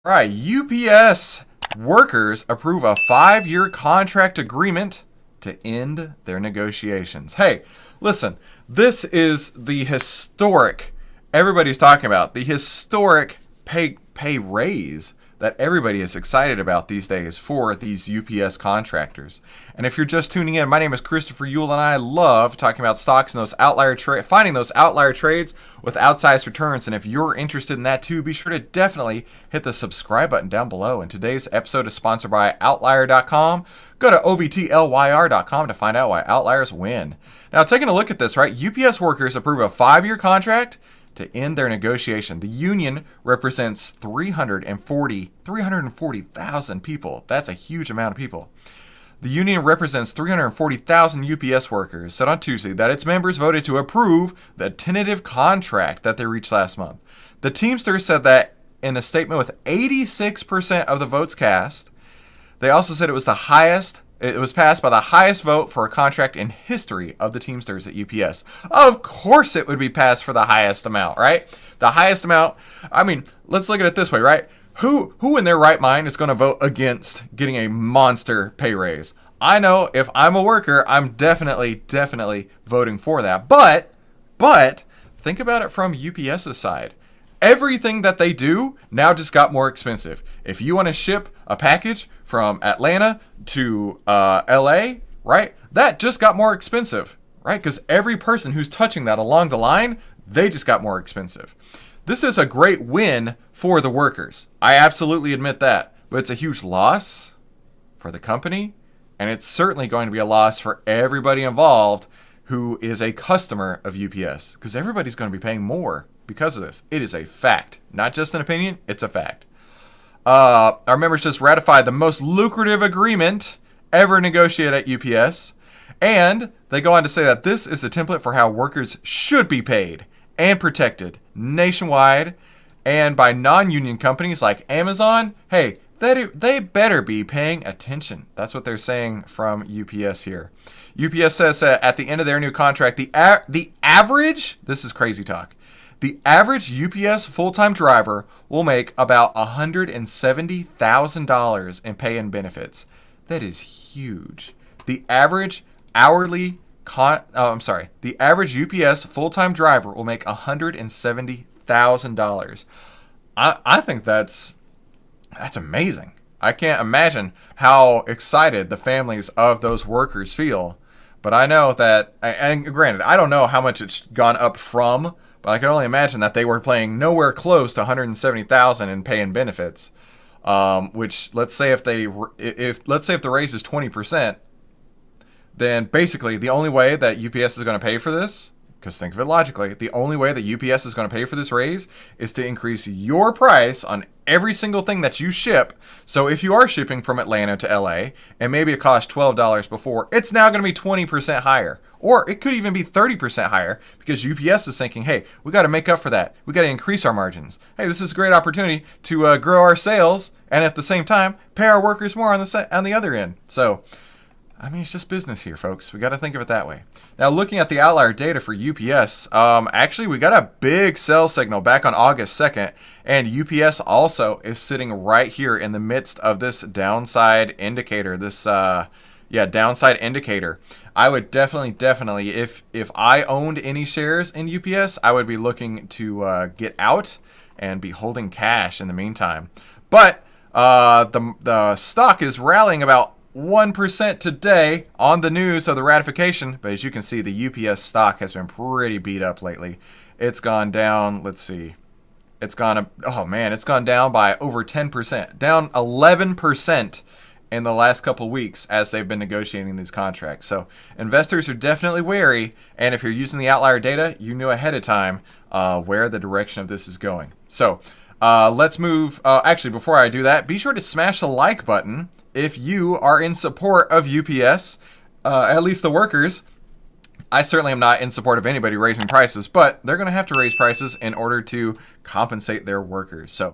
All right, UPS workers approve a 5-year contract agreement to end their negotiations. Hey, listen, this is the historic, everybody's talking about, the historic pay raise that everybody is excited about these days for these UPS contractors. And if you're just tuning in, my name is Christopher Yule, and I love talking about stocks and those finding those outlier trades with outsized returns. And if you're interested in that too, be sure to definitely hit the subscribe button down below. And today's episode is sponsored by Outlier.com. Go to OVTLYR.com to find out why outliers win. Now, taking a look at this, right? UPS workers approve a 5-year contract to end their negotiation. The union represents 340,000 people. That's a huge amount of people. The union represents 340,000 UPS workers, said on Tuesday that its members voted to approve the tentative contract that they reached last month. The Teamsters said that in a statement with 86% of the votes cast. They also said it was passed by the highest vote for a contract in history of the Teamsters at UPS. Of course it would be passed for the highest amount, right? The highest amount. I mean, let's look at it this way, right? Who in their right mind is going to vote against getting a monster pay raise? I know if I'm a worker, I'm definitely voting for that. But think about it from UPS's side. Everything that they do now just got more expensive. If you want to ship a package from Atlanta to LA, right? That just got more expensive, right? Because every person who's touching that along the line, they just got more expensive. This is a great win for the workers. I absolutely admit that. But it's a huge loss for the company. And it's certainly going to be a loss for everybody involved who is a customer of UPS. Because everybody's going to be paying more because of this. It is a fact. Not just an opinion, it's a fact. Our members just ratified the most lucrative agreement ever negotiated at UPS. And they go on to say that this is a template for how workers should be paid and protected nationwide and by non-union companies like Amazon. Hey, they better be paying attention. That's what they're saying from UPS here. UPS says at the end of their new contract, the average, this is crazy talk, the average UPS full-time driver will make about $170,000 in pay and benefits. That is huge. The average the average UPS full-time driver will make $170,000. I think that's amazing. I can't imagine how excited the families of those workers feel. But I know that, and granted, I don't know how much it's gone up from, but I can only imagine that they were paying nowhere close to $170,000 in pay and benefits. Which let's say if the raise is 20%, then basically the only way that UPS is going to pay for this, because think of it logically, the only way that UPS is going to pay for this raise is to increase your price on every single thing that you ship. So if you are shipping from Atlanta to LA and maybe it cost $12 before, it's now going to be 20% higher. Or it could even be 30% higher because UPS is thinking, hey, we got to make up for that. We got to increase our margins. Hey, this is a great opportunity to grow our sales and at the same time pay our workers more on the other end. So, I mean, it's just business here, folks. We got to think of it that way. Now, looking at the outlier data for UPS, actually, we got a big sell signal back on August 2nd, and UPS also is sitting right here in the midst of this downside indicator, downside indicator. I would definitely, if I owned any shares in UPS, I would be looking to get out and be holding cash in the meantime. But the stock is rallying about 1% today on the news of the ratification, but as you can see, the UPS stock has been pretty beat up lately. It's gone down, let's see. It's gone down by over 10%, down 11% in the last couple of weeks as they've been negotiating these contracts. So investors are definitely wary, and if you're using the outlier data, you knew ahead of time where the direction of this is going. So let's move. Actually, before I do that, be sure to smash the like button if you are in support of UPS, at least the workers. I certainly am not in support of anybody raising prices, but they're going to have to raise prices in order to compensate their workers. So